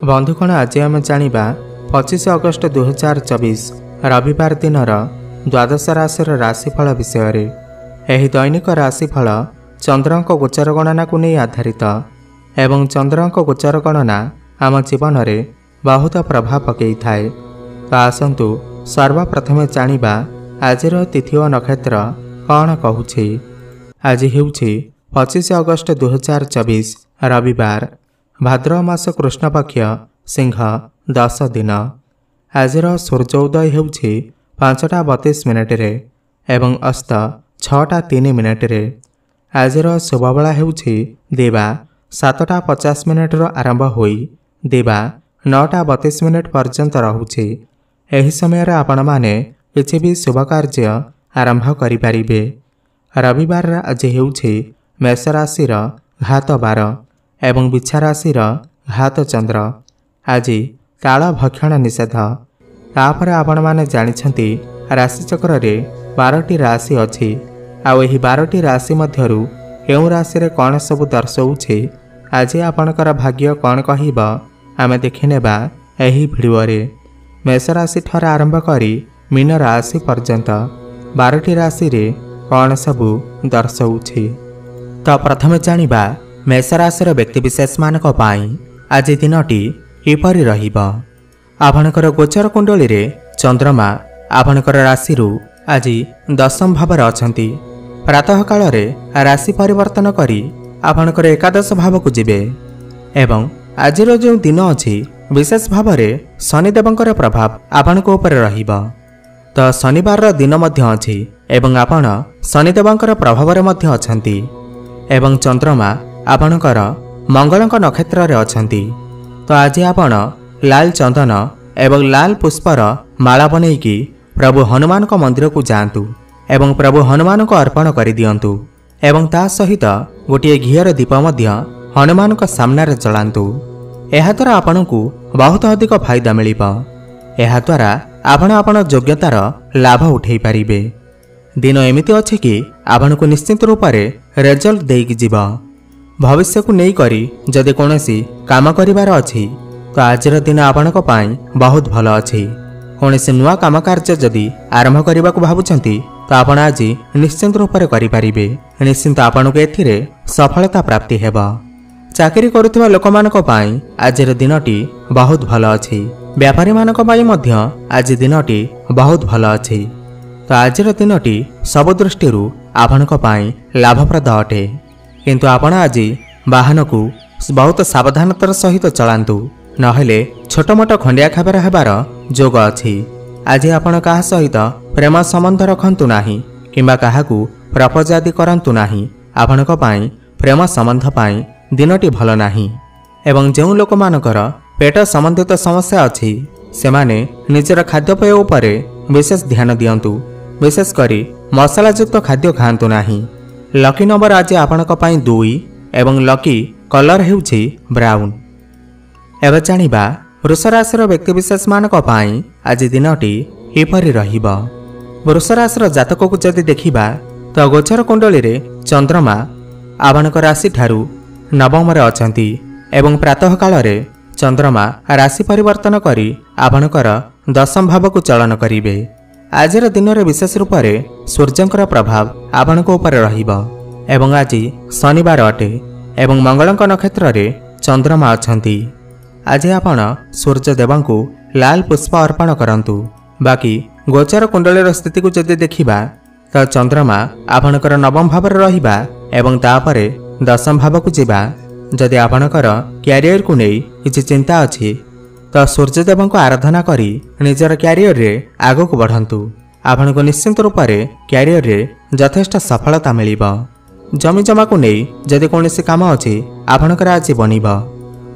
बंधुगण आज आम जाना 25 अगस्ट 2024 रविवार दिन द्वादश राशि राशिफल विषय। यह दैनिक राशिफल चंद्रक गोचर गणना को नहीं आधारित एवं चंद्रक गोचर गणना आम जीवन में बहुत प्रभाव पकई थाए। तो आसतु सर्वप्रथमे जानिबा आजिर तिथि और नक्षत्र कौन कहूछि। आज हेउछि 25 अगस्ट 2024 रविवार, भाद्रव मास कृष्ण पक्ष सिंह 10 दिन। आजिर सूर्योदय हेउछि 5:32 एवं अस्त 6:03। आजिर शुभवेला हेउछि दिवा 7:50 आरंभ होई दिवा 9:32 पर्यंत रहुछि। एही समय आपण माने किछि भी शुभ कार्य आरंभ करि परिबे। रविवार आज हेउछि मेष राशि घात 12 एवं बिछा राशि घात चंद्र। आज काल भक्षण निषेध। तापर आपण माने जानिछंती राशिचक्र रे 12टी राशि अछि। आ एही 12टी राशि मध्यरु केउ राशि रे कोन सब दर्शाउछि, आज आपणकर भाग्य कोन कहिब आमे देखिनेबा एही भिडियो रे। मेष राशि ठर आरंभ करी मीन राशि पर्यंत 12टी राशि रे कोन सब दर्शाउछि। तो प्रथमे जानिबा मेष राशि व्यक्तिविशेष मानक पाई आज दिनटी किपरि रहिब। आपणकर गोचर कुंडली रे चंद्रमा आपणकर राशि आज दशम भाव अछंती। प्रातः काल रे राशि परिवर्तन करी आपणकर एकादश भाव को जिबे एवं आजिर जो दिन अछि विशेष भाव रे शनिदेवंकर प्रभाव आपणक ऊपर रहिब। तो शनिवार दिन मध्य अछि एवं आपण शनिदेवंकर प्रभाव रे मध्य अछंती एवं चंद्रमा आपणकर मंगलक नक्षत्र रे अछंती। तो आज आपण लाल चंदन एवं लाल पुष्पर माला बनैकी प्रभु हनुमान को मंदिर को जातु एवं प्रभु हनुमान को अर्पण कर दियंतु एवं ता सहित गोटे घीयर दीप मध्य हनुमान को सामने जलांतु। एहा द्वारा आपनकु बहुत अधिक फायदा मिलिबा। एहा द्वारा आपण योग्यतार लाभ उठै पारिबे। दिन एमिति अछि कि आपनकु निश्चित रूप से रिजल्ट देकी जीवा। भविष्य को नहीं करी जदि कोनोसी काम करिवार अछि तो आजिर दिन आपनक पाई बहुत भल अछि। कोनोसी नुआ काम कार्य जदि आरंभ करबा को भाबुचंती तो आपण आज निश्चित रूप से करि पारिबे। निश्चित आपनकु एथिरे सफलता प्राप्ति हेबा। चाकरी करुथिबा लोकमानक पाई आजिर दिनटी बहुत भल अछि। व्यापारी मानक पाई मध्य आज दिनटी बहुत भल अछि। तो आजिर दिनटी सब दृष्टिरु आपनक पाई लाभप्रद अटे। किंतु आपण आज वाहन को बहुत सावधानतार सहित चलांतु, नहेले छोट मोट खंडिया खबर हेबार जोग अछि। आज आपण काहा सहित प्रेम संबंध रखंतु नाही किंबा काहाकू प्रपोज आदि करंतु नाही। आपणक पाई प्रेम संबंध पाई दिनटी भल नाही एवं जो लोक मानकर पेट संबंधित समस्या अछि सेमाने निजर खाद्यपेय उपरे विशेष ध्यान दियंतु। विशेष करी मसलायुक्त खाद्य खांतु नाही। लकी नंबर आज आपणक पाई 2 एवं लकी कलर हेउछि ब्राउन। एबे जानिबा वृष राशि व्यक्तिविशेष मानक पाई आज दिनटी किपरि रहिब। वृष राशि जातक को जदि देखिबा तो गोचर कुंडली रे चंद्रमा आपणक राशि ठारू नवम रे अछंती एवं प्रातः काल रे चंद्रमा राशि परिवर्तन करी आपणकर दशम भाव को चलन करिवे। आजिर दिन रे विशेष रूप से सूर्यंकर प्रभाव आपणक ऊपर रहिब एवं आज शनिवार अटे एवं मंगलक नक्षत्र रे चंद्रमा अछंती। आज आपण सूर्य देवंकु लाल पुष्प अर्पण करंतु। बाकी गोचर कुंडलीर स्थिति को जदि देखिबा तो चंद्रमा आपणकर नवम भाव रे रहिबा एवं तापरे दशम भाव को जीवा। जदि आपणकर क्यारियर को नहीं किसी चिंता अछि तो सूर्यदेव को आराधना करी निजर क्यारियर रे आगो को बढ़ंतु। आपनको निश्चित रूप से क्यारियर रे यथेष्ट सफलता मिलिबा। जमी जमा को नहीं जदि कोनोसी काम अछि आपणकर आज बनिब।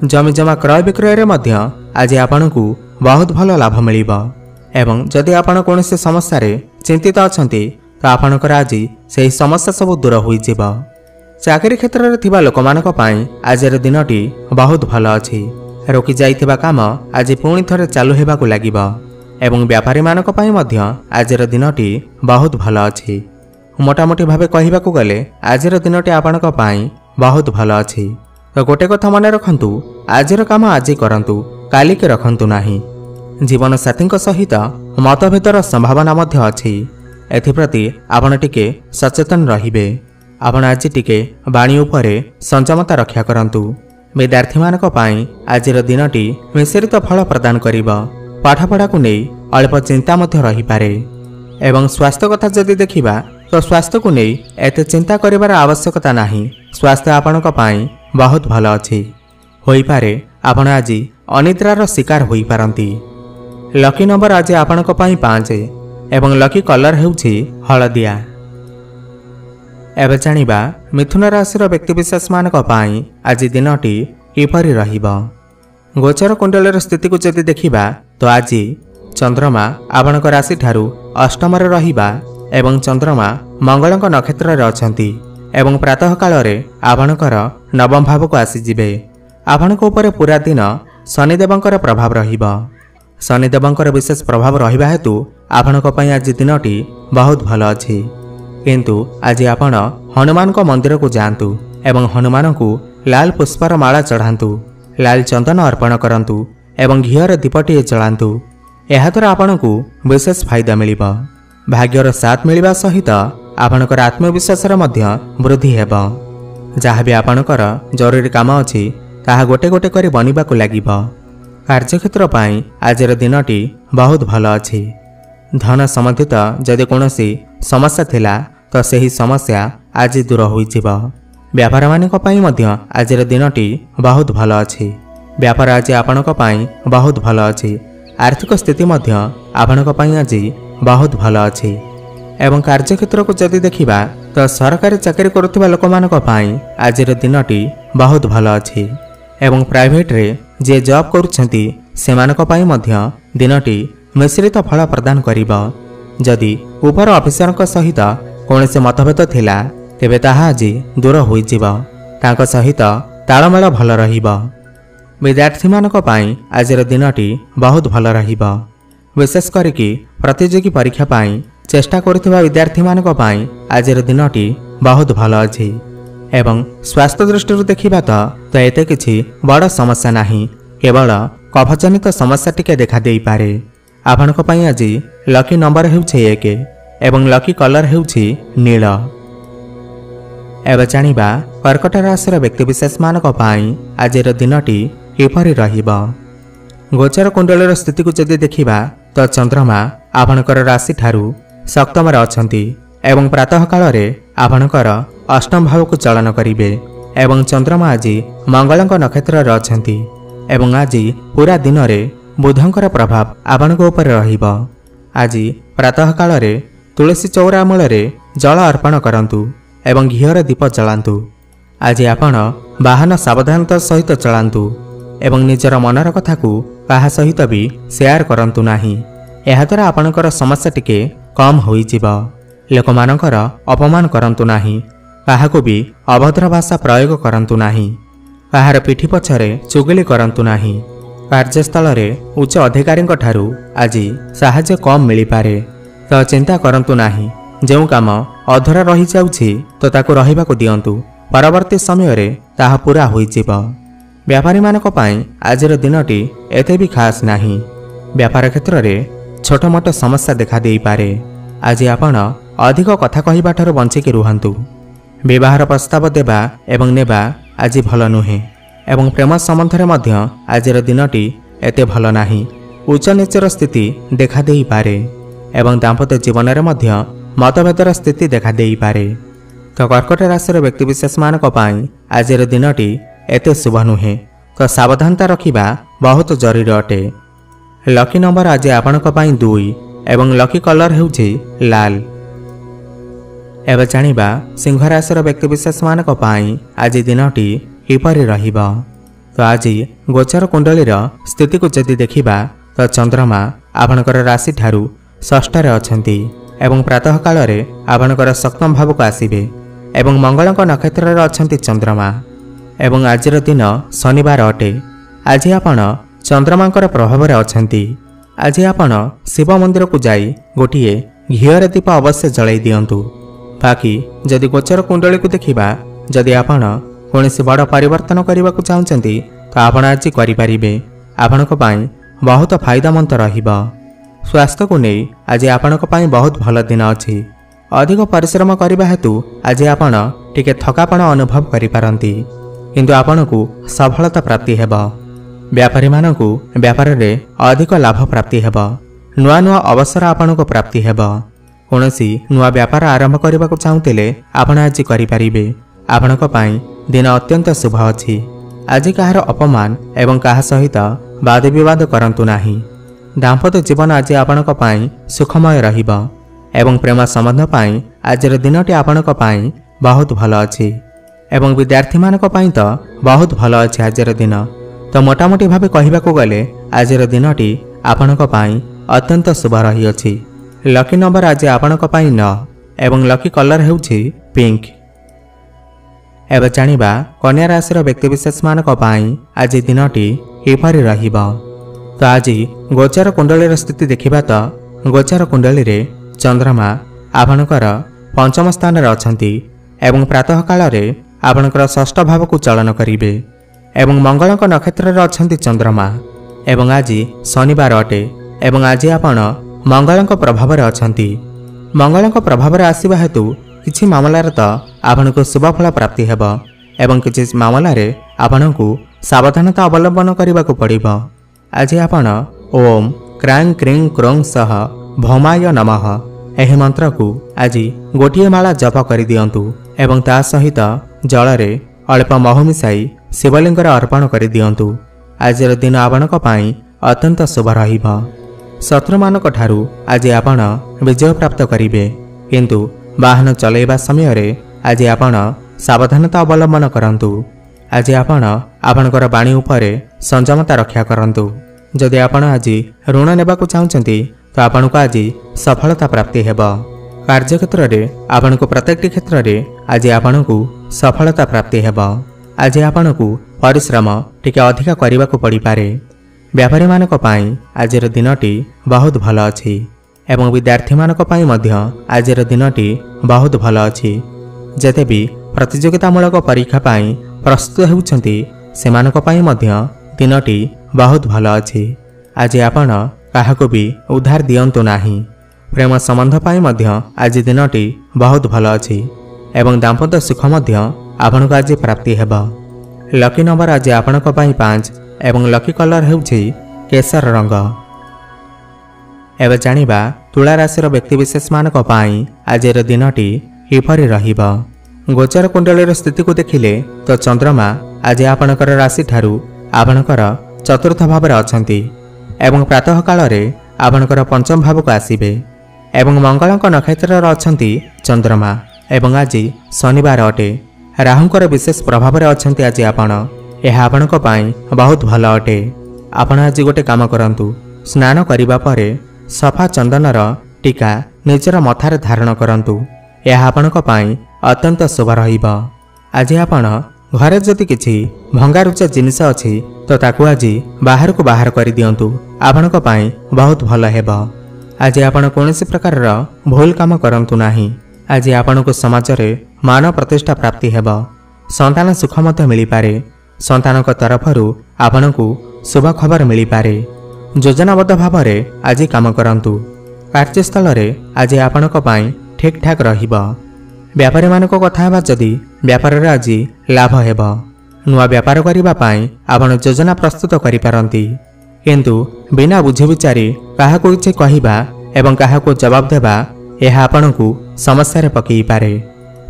जमी जमा क्रय विक्रय रे मध्य आज आपणकु बहुत भल लाभ मिलिबा एवं जदि आपण कोनोसी समस्या रे चिंतित अछंती तो आपणकर आज सेही समस्या सब दूर होई जिबा। चाकरी क्षेत्र में थिबा लोकमानक पाई आजिर दिनटी बहुत भल अछि। रोकी जाइथिबा काम आज पुणी थरे चालू हेबाकु लागिबा एवं व्यापारी मानक पाई मध्य आजिर दिनटी बहुत भल अछि। मोटामोटी भावे कहिबाकु गले आजिर दिनटी आपणक पाई बहुत भल अछि। तो गोटे कथा मन रखंतु, आजिर काम आज करंतु कालिके रखंतु नाही। जीवनसाथी सहित मतभेदर संभावना मध्य अछि। एथिप्रति आपण टिके सचेतन रहिबे। आपण आज टिके बाणी उपरे संयमता रक्षा करंतु। विद्यार्थी मानक पई आजिर दिनटी मिश्रित फल प्रदान करिब। पाठपढ़ा को नहीं अल्प चिंता मध्य रही पारे। एवं स्वास्थ्य कथा जदि देखिबा तो स्वास्थ्य को नहीं एते चिंता करिबार आवश्यकता नाही। स्वास्थ्य आपणक पई बहुत भल अछि। होई पारे आपण आज अनिद्रार शिकार होई पारंती। लकी नंबर आज आपणक पई 5 एवं लकी कलर हेउछि हळदिया। एबे जानिबा मिथुन राशि व्यक्तिविशेष मानक पई आज दिनटी किपरि रहिबो। गोचर कुंडलीर स्थिति को जदि देखिबा तो आज चंद्रमा आपणक राशि ठारू अष्टम रे रहिबा एवं चंद्रमा मंगलक नक्षत्र रे अछंती एवं प्रातः काल रे आपणकर नवम भाव को आसी जिबे। आपणक ऊपर पूरा दिन शनिदेवंकर प्रभाव रहिबा। शनिदेवंकर विशेष प्रभाव रहिबा हेतु आपणक पई आज दिनटी बहुत भल अछि। किंतु आज आपण हनुमान को मंदिर को जांतु एवं हनुमान को लाल पुष्पर माला चढ़ांतु, लाल चंदन अर्पण करंतु एवं घीयर दीपटी जलांतु। यह द्वारा आपण को विशेष फायदा मिलिबा। भाग्यर साथ मिलिबा सहित आपणकर आत्मविश्वास वृद्धि हेबा। जहाँ भी आपणकर जरूरी काम अछि ताहा गोटे गोटे करी बनिबाकु लागिबा। कार्यक्षेत्र पई आजिर दिनटी बहुत भल अछि। धन संबंधित जदि कोनोसी समस्या थिला तो सही समस्या आज दूर होइजिबा। व्यापार मानक पई मध्य आजिर दिनटी बहुत भल अछि। व्यापार आज आपणक पई बहुत भल अछि। आर्थिक स्थिति मध्य आपणक पई आज बहुत भल अछि। एवं कार्यक्षेत्र को जदि देखिबा तो सरकारी चाकरी करुथिबा लोकमानक पई आजिर दिनटी बहुत भल अछि। एवं प्राइवेट रे जे जॉब करुछंती सेमानक पई मध्य दिनटी मिश्रित फल प्रदान करिबा। जदि ऊपर ऑफिसरक सहित कौनसी मतभेद थिला तेबे ताहा आज दूर होइजिबा। तांक सहित तालमेल भल रहिबा। विद्यार्थी मानक पई आजिर दिनटी बहुत भल रहिबा। विशेष करिकि प्रतियोगी परीक्षा पई चेष्टा करुथिबा विद्यार्थी मानक पई आजिर दिनटी बहुत भल अछि। एवं स्वास्थ्य दृष्टि देखिबा तो एते किछि बड़ समस्या नाही। केवल कफजनित समस्या टिके देखा देई पारे। आपणक पई आज लकी नंबर हेउछि 1 एवं लकी कलर हेउछि नील। एबे जानिबा कर्कट राशि व्यक्तिविशेष मानक पई आजिर दिनटी किपरि रहिबा। गोचर कुंडलीर स्थिति को जदि देखिबा तो चंद्रमा आपणकर राशि ठारू सप्तम रे अछंती एवं प्रातः काल रे आपणकर अष्टम भाव को चलन करिवे। एवं चंद्रमा आज मंगलक नक्षत्र रे अछंती एवं आज पूरा दिन रे बुधंकर प्रभाव आपणक ऊपर रहिबा। आज प्रातः काल रे तुलसी चौरा मूल रे जल अर्पण करंतु एवं घीयर दीप जलांतु। आज आपण वाहन सावधानता सहित चलांतु एवं निजर मनर कथा को कहा सहित भी शेयर करंतु नाही। एहा द्वारा आपणकर समस्या टिके कम होइजिबा। लोकमानकर अपमान करंतु नाही। काहाको भी अभद्र भाषा प्रयोग करंतु नाही। काहार पिठी पछरे चुगली करंतु नाही। कार्यस्थल रे उच्च अधिकारी ठारू आज साहाय्य कम मिली पारे। तो चिंता करंतु नाही। जो काम अधूरा रही जाउछि तो ताको रहिबाको दियंतु। परवर्ती समय रे ताहा पूरा होइजिबा। व्यापारी मानक पई आजिर दिनटी एते भी खास नाही। व्यापार क्षेत्र रे छोट मोट समस्या देखा देई पारे। आज आपण अधिक कथा कहिबा ठारू बंचिकी रुहंतु। विवाहर प्रस्ताव देबा एवं नेबा आज भल नुहे। एवं प्रेम संबंध रे मध्य आजिर दिनटी एते भल नाही। उच्च नीचर स्थिति देखा देई पारे एवं दाम्पत्य जीवन रे मध्य मतभेदर स्थिति देखा देई पारे। तो कर्कट राशि व्यक्तिविशेष मानक पई आजिर दिनटी एते शुभ नुहे। तो सावधानता रखिबा बहुत जरूरी अटे। लकी नंबर आज आपणक पई 2 एवं लकी कलर हेउछि लाल। एबे जानिबा सिंह राशि व्यक्तिविशेष मानक पई आज दिनटी किपरि रहिबा। तो आज गोचर कुंडलीर स्थिति को जदि देखिबा तो चंद्रमा आपणकर राशि ठारू षष्ठ रे अछंती एवं प्रातः काल रे आपणकर सप्तम भाव को आसीबे। एवं मंगलक नक्षत्र रे अछंती चंद्रमा एवं आजिर दिन शनिवार अटे। आज आपण चंद्रमांकर प्रभाव रे अछंती। आज आपण शिव मंदिर को जाई गोटिए घीयर दीप अवश्य जलाई दियंतु। बाकी जदि गोचर कुंडली को देखिबा जदि आपण कोनोसी बड़ परिवर्तन करने को चाहते तो आपण आज करिपारिबे। आपणक पाई बहुत फायदामंद रहिबा। स्वास्थ्य को नहीं आज आपणक पाई बहुत भल दिन अच्छी। अधिक परिश्रम करने हेतु आज आपण टिके थकापण अनुभव करिपारंती, किंतु आपणकु सफलता प्राप्ति हेबा। व्यापारी मानकु व्यापार रे अधिक लाभ प्राप्ति हेबा। नुआ नुआ अवसर आपणको प्राप्ति हेबा। कोनोसी नुआ व्यापार आरंभ करने को चाहूतिले आपण आज करिपारिबे। आपणक पाई दिन अत्यंत शुभ अछि। आज कहार अपमान एवं कहा सहित वाद विवाद करंतु नाही। दाम्पत्य जीवन आज आपणक पाई सुखमय रहिबा एवं प्रेम संबंध पाई आजर दिनटी आपणक पाई बहुत भल अछि एवं विद्यार्थी मानक पाई तो बहुत भल अछि आजर दिन। तो मोटामोटी भावे कहिबाको गले आजर दिनटी आपणक पाई अत्यंत शुभ रही अछि। लकी नंबर आज आपणक पाई 9 एवं लकी कलर हेउछि पिंक। एवं जानिबा कन्या राशि व्यक्तिविशेष मानक पाई आज दिनटी किपरि रहिबा। तो आज गोचर कुंडली स्थिति देखिबा तो गोचर कुंडली रे चंद्रमा आपणकर पंचम स्थान रे अछंती एवं प्रातः काल रे आपणकर षष्ठ भाव को चलन करिवे एवं मंगलक नक्षत्र रे अछंती चंद्रमा एवं आज शनिवार अटे एवं आज आपण मंगलक प्रभाव रे अछंती। मंगलक प्रभाव रे आसीबा हेतु किछि मामला रे तो आपणको शुभ फल प्राप्ति हेबा एवं किछि मामला रे आपणको सावधानता अवलंबन करिबाको पड़िबो। आज आपण ओम क्रांग क्रीं क्रों सह भौमाय नमः एहि मंत्र को आज गोटिए माला जप कर दियंतु एवं ता सहित जल रे अल्प महु मिसाई शिवलिंग अर्पण कर दियंतु। आज दिन आपणक पाई अत्यंत शुभ रहिबा। शत्रु मानक ठारू आज आपण विजय प्राप्त करिवे, किंतु वाहन चलैबा समय रे आज आपण सावधानता अवलंबन करंतु। आज आपण आपणकर बाणी उपरे संयमता रक्षा करंतु। जदि आपण आज ऋण नेबाकू चाहुचंती तो आपणको आज सफलता प्राप्ति हेबा। कार्यक्षेत्र रे आपणको प्रत्येक क्षेत्र रे आज आपणको सफलता प्राप्ति हेबा। आज आपणको परिश्रम टिके अधिक करिबाकू पड़ी पारे। व्यापारी मानक पाई आजर दिनटी बहुत भल अछि एवं विद्यार्थी मानक पाई मध्य आजर दिनटी बहुत भल अछि। जेते भी प्रतियोगितामूलक परीक्षा पाई प्रस्तुत हेउछंती सेमानक पाई मध्य दिनटी बहुत भल अछि। आज आपण काहाको भी उधार दियंतु नाही। प्रेम संबंध पाई मध्य आज दिनटी बहुत भल अछि एवं दाम्पत्य सुख मध्य आपणको आज प्राप्ति हेबा। लकी नंबर आज आपणको पाई 5 एवं लकी कलर हेउछि केसर रंग। एवं जानिबा तुला राशि व्यक्तिविशेष मानक पाई आजर दिनटी किपरि रहिबा। गोचर कुंडलीर स्थिति को देखिले तो चंद्रमा आज आपणकर राशि ठारू आपणकर चतुर्थ भाव रे अछंती एवं प्रातः काल रे आपणकर पंचम भाव को आसीबे एवं मंगलक नक्षत्र रे अछंती चंद्रमा एवं आज शनिवार अटे। राहुंकर विशेष प्रभाव रे अछंती आज आपण यह आपणक पाई बहुत भल अटे। आपण आज गोटे काम करंतु, स्नान करिबा परे सफा चंदनर टीका निजर मथारे धारण करंतु। यह आपणक पाई अत्यंत शुभ रहिबा। आज आपण घरे जदि किछि भंगारुचा जिनिस अछि तो ताकू आज बाहर को बाहर कर दियंतु। आपणक पाई बहुत भल हेबा। आज आपण कोनोसी प्रकार भूल काम करंतु नाही। आज आपणको समाज रे मान प्रतिष्ठा प्राप्ति हेबा। संतान सुख मत मिली पारे। संतानक तरफरु आपणको शुभ खबर मिली पारे। योजनाबद्ध भाव रे आज काम करंतु। कार्यस्थल रे आज आपणक पाई ठीक ठाक रहिबा। व्यापारी मानक कथा हेबा जदि व्यापार रे आज लाभ हेबा। नुआ व्यापार करिबा पाई आपण योजना प्रस्तुत करि पारंती, किंतु बिना बुझि विचारी काहाको इच्छे कहिबा एवं काहाको जवाब देबा यह आपणको समस्या रे पकई पारे।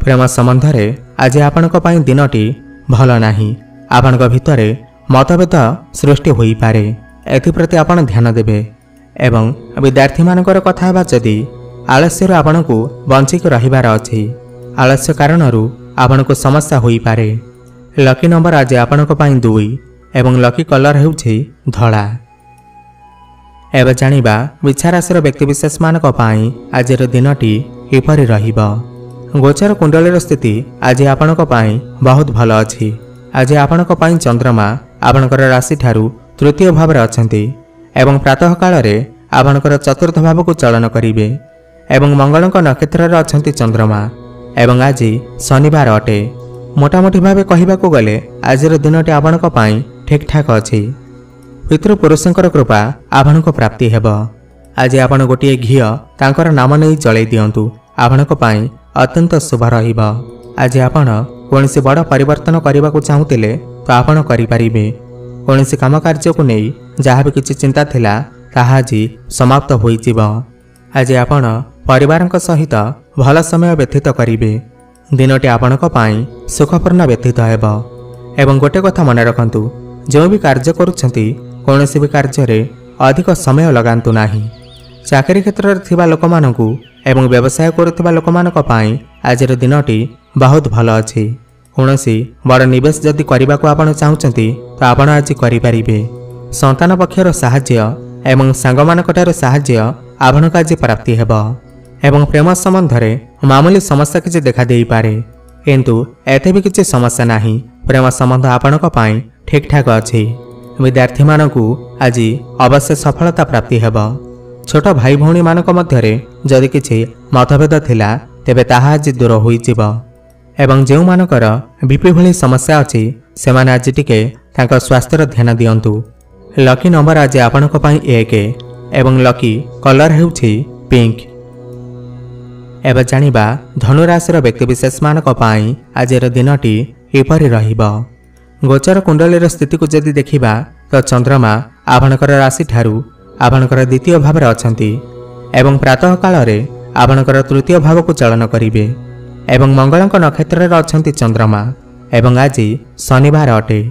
प्रेम संबंध रे आज आपणक पाई दिनटी भल नाही। आपणक भितरे मतभेद सृष्टि होई पारे। एथिप्रति आपण ध्यान देबे एवं विद्यार्थी मानकर कथा हेबा जदि आलस्य आपणको बंचिक रहिबार अछि। आलस्य कारणरू आपणको समस्या होई पारे। लकी नंबर आज आपणक पाई 2 एवं लकी कलर हेउछि धळा। एवं जानिबा विच्छा राशि व्यक्तिविशेष मानक पाई आजर दिनटी किपरि रहिबा। गोचर कुंडलीर स्थिति आज आपणक पाई बहुत भल अछि। आज आपणक पाई चंद्रमा आपणकर राशि ठारू तृतीय भाव रे अछंती एवं प्रातः काल रे आपणकर चतुर्थ भाव को चलन करिवे एवं मंगलक नक्षत्र रे अछंती चंद्रमा एवं आज शनिवार अटे। मोटामोटी भावे कहिबाको गले आजर दिनटी आपणक पाई ठीक ठाक अछि। पितृपुरुषंकर कृपा आपणको प्राप्ति हेब। आज आपण गोटे घीय तांकर नाम नहीं जलाई दियंतु, आपणको पाई अत्यंत शुभ रहिब। आज आपण कोनसी बड़ परिवर्तन करने को चाहूतिले तो आपण करिपारिबे। कोनसी काम कार्य को नहीं जहाँ भी किछि चिंता थिला ताहा आज समाप्त होइजिब। आज आपण परिवारक सहित भल समय व्यतीत करिबे। दिनटी आपणको पाई सुखपूर्ण व्यतीत हेब। एवं गोटे कथा मन रखंतु, जो भी कार्य करुछंती कोनसी भी कार्य रे अधिक समय लगांतु नाही। चाकरी क्षेत्र में थिबा लोकमानंकु एवं व्यवसाय करुथिबा लोकमानक पाई आजिर दिनटी बहुत भल अछि। कोनसी बड़ निवेश जदि करबा को आपण चाहुचंती तो आपण आज करिपारिबे। संतान पक्षर साहाय्य एवं सांगमानकटार साहाय्य आपणक आज प्राप्ति हेब। एवं प्रेम संबंध रे मामूली समस्या किछि देखा देई पारे, किंतु एते भी किछि समस्या नाही। प्रेम संबंध आपणक पाई ठीक ठाक अछि। विद्यार्थी मानकु आज अवश्य सफलता प्राप्ति हेब। छोट भाई भौणी मानक मध्यरे जदि किछि मतभेद थिला तेबे ताहा आज दूर होइजिब। एवं जेउ मानकर बीपी भली समस्या अछि सेमाने आज टिके तांक स्वास्थ्यर ध्यान दियंतु। लकी नंबर आज आपणक पाई 1 एवं लकी कलर हेउछि पिंक। एबे जानिबा धनुराशिर व्यक्तिविशेष मानक पाई आजिर दिनटी एपरि रहिब। गोचर कुंडलीर स्थिति को जदि देखिबा तो चंद्रमा आपणकर राशि ठारू आपणकर द्वितीय भाव में अछंती एवं प्रातः काल रे आपणकर तृतीय भाव को चलन करिवे। एवं मंगलक नक्षत्र रे अछंती चंद्रमा एवं आज शनिवार अटे।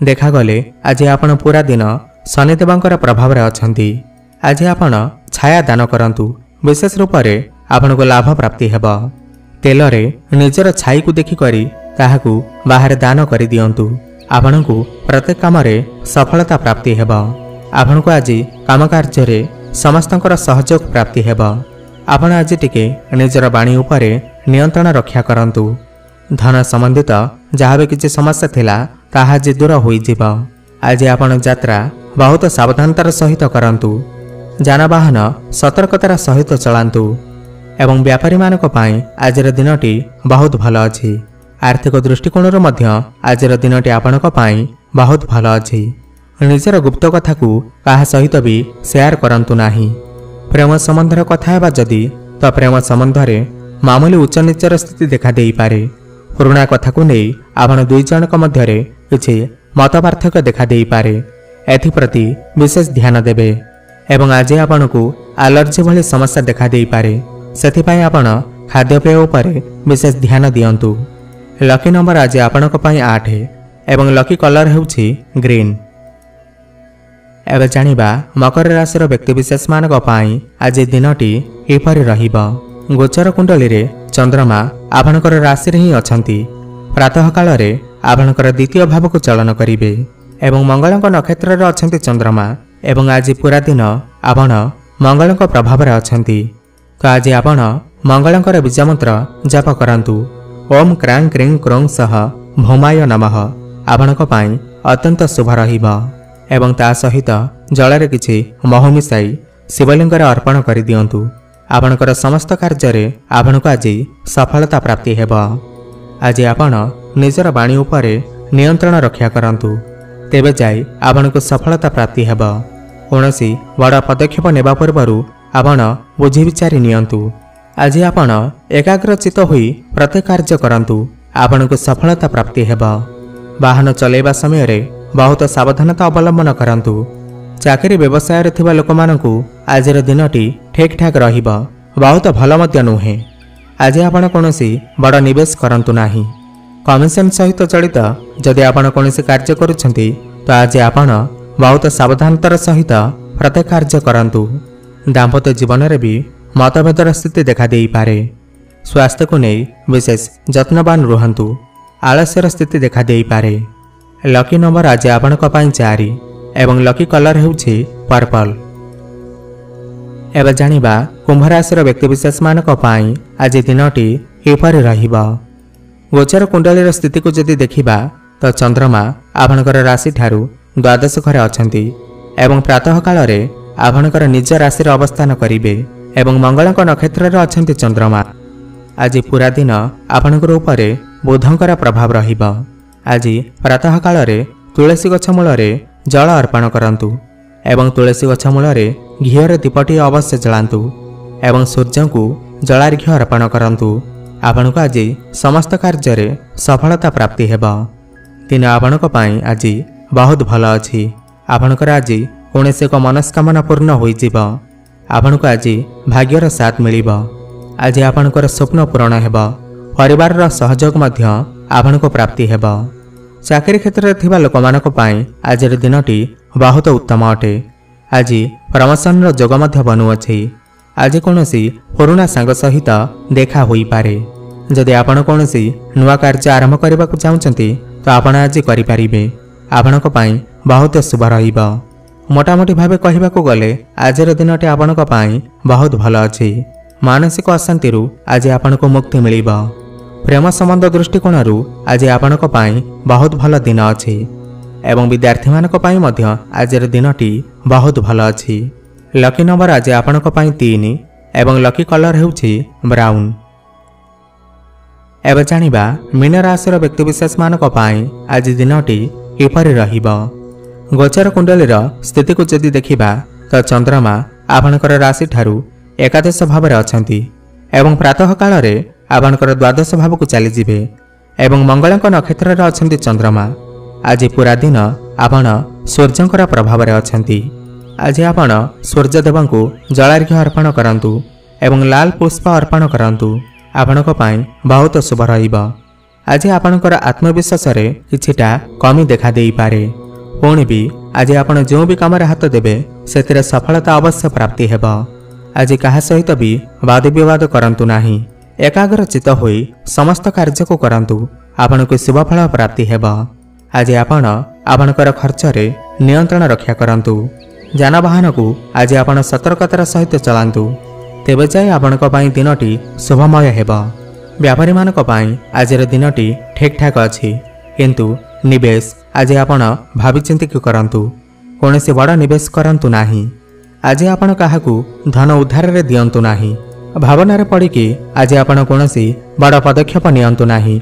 देखा गले आज आपण पूरा दिन शनिदेवंकर प्रभाव रे अछंती। आज आपण छाया दान करंतु, विशेष रूप से आपण को लाभ प्राप्ति हेब। तेल रे निजर छाई को देखि करी ताहाकू बाहर दान करि दियंतु। आपणकू प्रत्येक काम रे सफलता प्राप्ति हेब। आपणकू आज काम कार्य रे समस्तंकर सहयोग प्राप्ति हेब। आपण आज टिके निजर बाणी उपरे नियंत्रण रक्षा करंतु। धन संबंधित जहाँ भी किसी समस्या थिला ताहा आज दूर होइजिब। आज आपण यात्रा बहुत सावधानतार सहित करंतु। जानवाहन सतर्कतार सहित चलांतु। एवं व्यापारी मानक पाई आजिर दिनटी बहुत भल अछि। आर्थिक दृष्टिकोण मध्य आजिर दिनटी आपणक पाई बहुत भल अछि। निजर गुप्त कथा को कहा सहित भी शेयर करंतु नाही। प्रेम संबंधर कथा हेबा जदि तो प्रेम संबंध रे मामूली उच्च नीचर स्थिति देखा देई पारे। पुराना कथा को नहीं आपण दुई जनक मध्य रे किछि मत पार्थक्य देखा देई पारे। एथिप्रति विशेष ध्यान देबे। एवं आज आपणकू एलर्जी भली समस्या देखा देई पारे, सेथिपाई आपण खाद्यपेय उपरे विशेष ध्यान दियंतु। लकी नंबर आज आपणक पाई 8 एवं लकी कलर हेउछि ग्रीन। एबे जानिबा मकर राशिर व्यक्तिविशेष मानक पाई आज दिनटी एपरि रहिब। गोचर कुंडली रे चंद्रमा आपणकर राशि रे ही अछंती। प्रातः काल रे आपणकर द्वितीय भाव को चलन करिवे एवं मंगलक नक्षत्र रे अछंती चंद्रमा एवं आज पूरा दिन आपण मंगलक प्रभाव रे अछंती। तो आज आपण मंगलकर बीज मंत्र जप करंतु। ओम क्रां क्रीं क्रों सह भौमाय नमः आपणक पाई अत्यंत शुभ रहिब। एवं ता सहित जल किछि मह मिसाई शिवलिंग अर्पण कर दियंतु। आपणकर समस्त कार्य रे आपणक आज सफलता प्राप्ति हेब। आज आपण निजर बाणी उपरे नियंत्रण रक्षा करंतु, तेबे जाई आपणक सफलता प्राप्ति हेब। कोनोसी बड़ पदक्षेप नेबा पूर्वरु आपण बुझी विचारि नियंतु। आज आपण एकाग्रचित होई प्रत्येक कार्य करंतु, आपणक सफलता प्राप्ति हेब। वाहन चलेबा समय रे बहुत सावधानता अवलंबन करंतु। चाकरी व्यवसाय रे थिबा लोकमानंकु आजिर दिनटी ठीक ठाक रहिब, बहुत भल मध्य नुहे। आज आपण कोनोसी बड़ निवेश करंतु नाही। कमिशन सहित जड़ित जदि आपण कोनोसी कार्य करूछंती तो आज आपण बहुत सावधानतार सहित प्रत्येक कार्य करंतु। दाम्पत्य जीवन रे भी मतभेदर स्थिति देखा देई पारे। स्वास्थ्य को नहीं विशेष जत्नवान रुहंतु। आलस्यर स्थिति देखा देई पारे। लकी नंबर आज आपणक पाई 4 एवं लकी कलर हेउछि पर्पल। एबे जानिबा कुंभ राशिर व्यक्तिविशेष मानक पाई आज दिनटी एपरि रहिब। गोचर कुंडलीर स्थिति को जदि देखिबा तो चंद्रमा आपणकर राशि ठारू द्वादश घरे अछंती एवं प्रातः काल रे आपणकर निज राशि रे अवस्थान करिवे एवं मंगलक नक्षत्र रे अछंती चंद्रमा। आज पूरा दिन आपणकर उपरे बुधंकर प्रभाव रहिब। आज प्रातः काल रे तुलसी गछ मूल रे जल अर्पण करंतु एवं तुलसी गछ मूलरे घीर दीपटी अवश्य जलांतु एवं सूर्य को जलार्घ्य अर्पण करंतु। आपनको आज समस्त कार्य सफलता प्राप्ति हेबा। दिन आपनको पाई आज बहुत भल अछि। आपणकर आज कौनसी एक मनस्कामना पूर्ण होई जिवो। आपनको आज भाग्यर साथ मिलिबो। आज आपणकर स्वप्न पूरण हेबो। परिवार सहयोग मध्य आपनको प्राप्ति हेबो। चाकरी क्षेत्र में थिबा लोकमानक पाई आज दिनटी बहुत उत्तम अटे। आज प्रमोशन जोग मध्य बनुअछि। आज कौनसी पुराना सांग सहित देखा होई पारे। जदि आपण कौनसी नुआ कार्य आरंभ करने को चाहते तो आपण आज करें। आपणक पाई बहुत शुभ रहिबो। मोटामोटी भावे कहबाकू गले आजर दिनटी आपणक पाई बहुत भल अछि। मानसिक अशांति आज आपणको मुक्ति मिलिबो। प्रेम संबंध दृष्टिकोण आज आपणक पाई बहुत भल दिन अछि एवं विद्यार्थी मानक पाई मध्य आजर दिनटी बहुत भल अछि। लकी नंबर आज आपणक पाई 3 एवं लकी कलर हेउछि ब्राउन। एवं जानिबा मीन राशिर व्यक्तिविशेष मानक पाई आज दिनटी किपरि रहिबो। गोचर कुंडलीर स्थिति को यदि देखिबा तो चंद्रमा आपणकर राशि ठारू एकादश भाव में अछंती एवं प्रातः काल रे आपणकर द्वादश भाव को चली जिवे एवं मंगलक नक्षत्र रे अछंती चंद्रमा। आज पूरा दिन आपण सूर्यंकर प्रभाव में अछंती। आज आपण सूर्यदेव को जलार्घ्य अर्पण करंतु एवं लाल पुष्प अर्पण करंतु। आपणक पाई बहुत शुभ रहिबो। आज आपणकर आत्मविश्वास रे किछिटा कमी देखा देई पारे। पुणी भी आज आपण जो भी काम हाथ देबे सेतिरे सफलता अवश्य प्राप्ति हेबो। आज कहा सहित भी वाद विवाद करंतु नाही। एकाग्र चित्त होई समस्त कार्य को करंतु। आपण को शुभ फल प्राप्ति हेबो। आज आपण आपणकर खर्च रे नियंत्रण रक्षा करंतु। जानवाहन को आज आपण सतर्कतार सहित चलांतु। तेबे जाय आपणक पाई दिनटी शुभमय हेबो। व्यापारी मानक पाई आजर दिनटी ठीक ठाक अछि किंतु निवेश आज आपण भावी चिंतिक करंतु। कौनसी बड़ निवेश करंतु नाही। आज आपण काहाकू धन उद्धार रे दियंतु नाही। भावना रे पड़िकी आज आपण कौनसी बड़ पदक्षेप नियंतु नाही।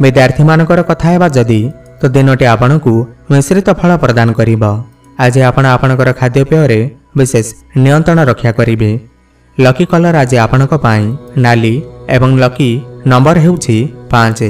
विद्यार्थी मानकर कथा हेबा जदि तो दिनटी आपणकू मिश्रित फल प्रदान करिबो। आज आपण आपणकर खाद्यपेय रे विशेष नियंत्रण रक्षा करिवे। लकी कलर आज आपणक पाई नाली एवं लकी नंबर हेउछि 5।